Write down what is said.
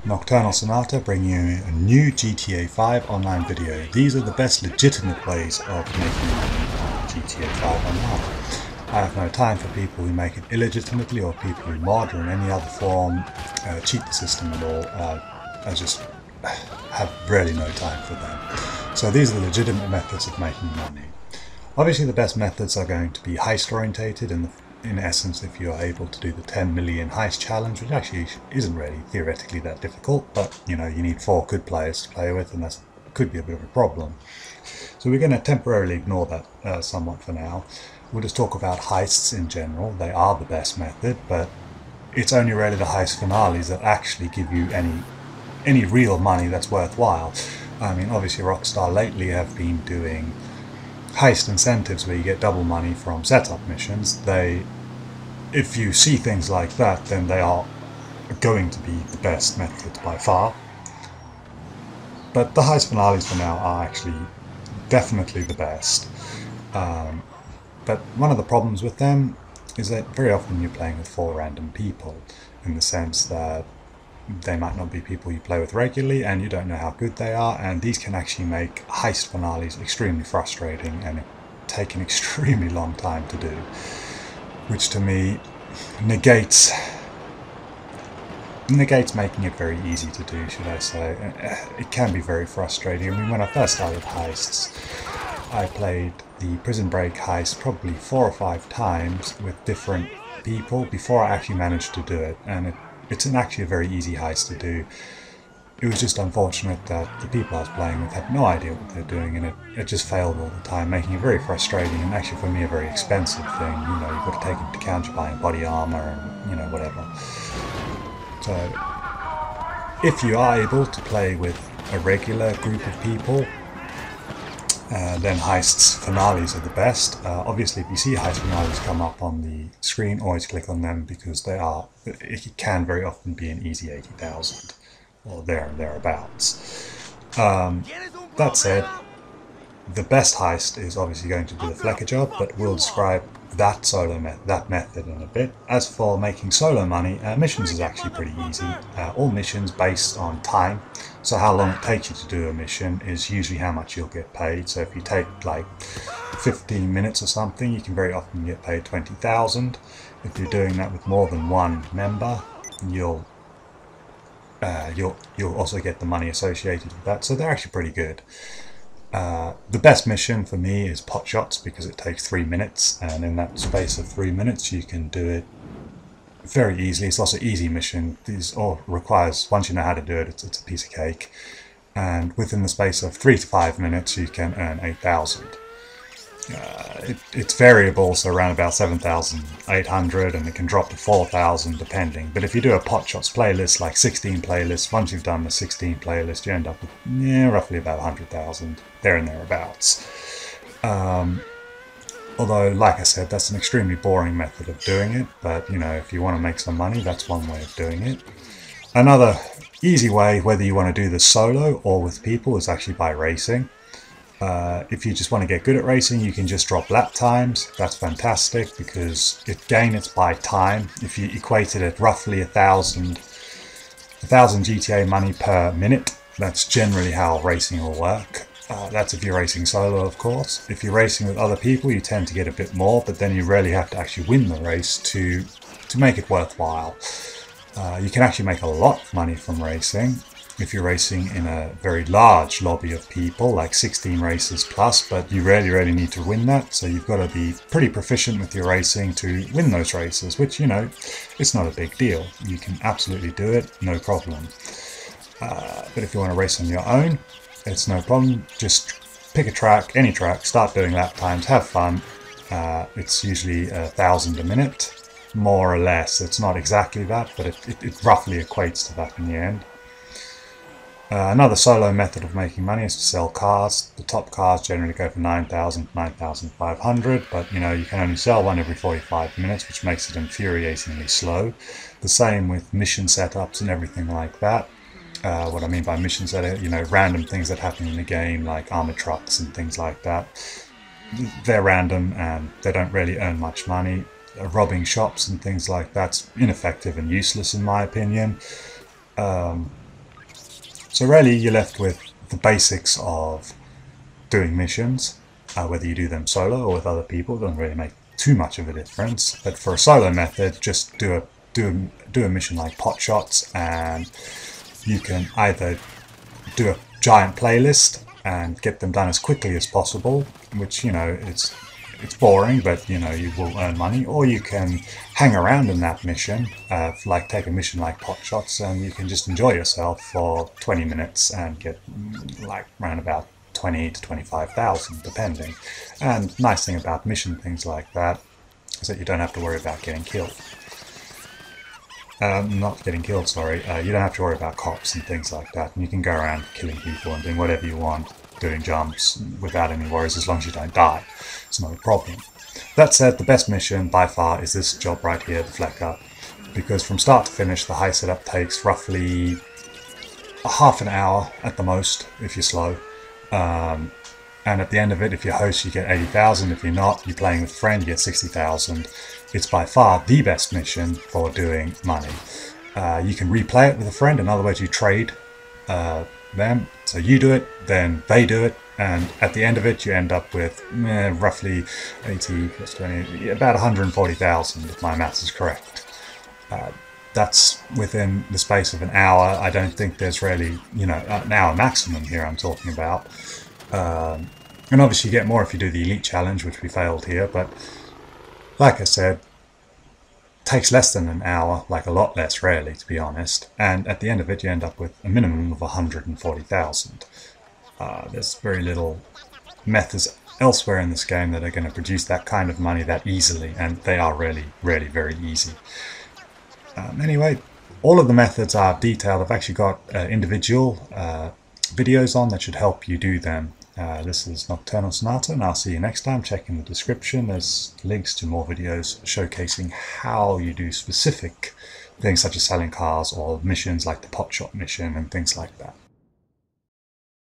Nocturnal Sonata bringing you a new GTA 5 online video. These are the best legitimate ways of making money on GTA 5 online. I have no time for people who make it illegitimately or people who mod or in any other form cheat the system at all. I just have really no time for them. So these are the legitimate methods of making money. Obviously the best methods are going to be heist orientated, and in essence if you are able to do the 10 million heist challenge, which actually isn't really theoretically that difficult, but you know, you need 4 good players to play with, and that could be a bit of a problem. So we're going to temporarily ignore that somewhat for now. We'll just talk about heists in general. They are the best method, but it's only really the heist finales that actually give you any real money that's worthwhile. I mean, obviously Rockstar lately have been doing heist incentives where you get double money from setup missions. If you see things like that, then they are going to be the best method by far. But the heist finales for now are actually definitely the best. But one of the problems with them is that very often you're playing with 4 random people, in the sense that they might not be people you play with regularly and you don't know how good they are, and these can actually make heist finales extremely frustrating and take an extremely long time to do, which to me negates making it very easy to do, should I say. It can be very frustrating. I mean, when I first started heists, I played the Prison Break heist probably 4 or 5 times with different people before I actually managed to do it, and it's actually a very easy heist to do. It was just unfortunate that the people I was playing with had no idea what they're doing, and it just failed all the time, making it very frustrating, and actually for me a very expensive thing. You know, you've got to take into account you're buying body armor and, you know, whatever. So if you are able to play with a regular group of people, then heists finales are the best. Obviously if you see heist finales come up on the screen, always click on them, because it can very often be an easy 80,000 or thereabouts. That said, the best heist is obviously going to be the Flecker job, but we'll describe that method in a bit. As for making solo money, missions is actually pretty easy. All missions based on time, so how long it takes you to do a mission is usually how much you'll get paid. So if you take like 15 minutes or something, you can very often get paid 20,000. If you're doing that with more than one member, you'll also get the money associated with that, so they're actually pretty good. The best mission for me is pot shots, because it takes 3 minutes, and in that space of 3 minutes you can do it very easily. It's also an easy mission. These all requires, once you know how to do it, it's a piece of cake, and within the space of 3 to 5 minutes you can earn 8,000. It's variable, so around about 7,800, and it can drop to 4,000 depending. But if you do a pot shots playlist, like 16 playlists, once you've done the 16 playlists, you end up with roughly about 100,000, there and thereabouts. Although, like I said, that's an extremely boring method of doing it, but you know, if you want to make some money, that's one way of doing it. Another easy way, whether you want to do this solo or with people, is actually by racing. If you just want to get good at racing, you can just drop lap times. That's fantastic, because it's by time. If you equated it roughly 1,000 GTA money per minute, that's generally how racing will work. That's if you're racing solo, of course. If you're racing with other people, you tend to get a bit more, but then you really have to actually win the race to make it worthwhile. You can actually make a lot of money from racing if you're racing in a very large lobby of people, like 16 races plus, but you really need to win that, so you've got to be pretty proficient with your racing to win those races, which, you know, it's not a big deal. You can absolutely do it, no problem. But if you want to race on your own, it's no problem. Just pick a track, any track, start doing lap times, have fun. It's usually 1,000 a minute, more or less. It's not exactly that, but it roughly equates to that in the end. Another solo method of making money is to sell cars. The top cars generally go for 9,000, 9,500, but you know, you can only sell one every 45 minutes, which makes it infuriatingly slow. The same with mission setups and everything like that. What I mean by mission setup, you know, random things that happen in the game, like armored trucks and things like that. They're random and they don't really earn much money. Robbing shops and things like that's ineffective and useless in my opinion. So really you're left with the basics of doing missions. Whether you do them solo or with other people doesn't really make too much of a difference. But for a solo method, just do a mission like pot shots, and you can either do a giant playlist and get them done as quickly as possible, which, you know, it's boring, but, you know, you will earn money, or you can hang around in that mission, like take a mission like pot shots, and you can just enjoy yourself for 20 minutes and get like around about 20 to 25,000 depending. And nice thing about mission things like that is that you don't have to worry about getting killed. Not getting killed, sorry. You don't have to worry about cops and things like that, and you can go around killing people and doing whatever you want, doing jumps without any worries, as long as you don't die. It's not a problem. That said, the best mission by far is this job right here, the Flecker, because from start to finish the high setup takes roughly a half an hour at the most if you're slow. And at the end of it, if you're host, you get 80,000. If you're not, you're playing with a friend, you get 60,000. It's by far the best mission for doing money. You can replay it with a friend. In other words, you trade them. So you do it, then they do it, and at the end of it, you end up with roughly 80 plus 20, about 140,000, if my maths is correct. That's within the space of an hour. I don't think there's really, you know, an hour maximum here I'm talking about. And obviously you get more if you do the Elite Challenge, which we failed here, but like I said, takes less than an hour, like a lot less really, to be honest, and at the end of it you end up with a minimum of 140,000. There's very little methods elsewhere in this game that are going to produce that kind of money that easily, and they are really, really very easy. Anyway, all of the methods are detailed. I've actually got individual videos on that should help you do them. This is Nocturnal Sonata, and I'll see you next time. Check in the description. There's links to more videos showcasing how you do specific things such as selling cars or missions like the pot shot mission and things like that.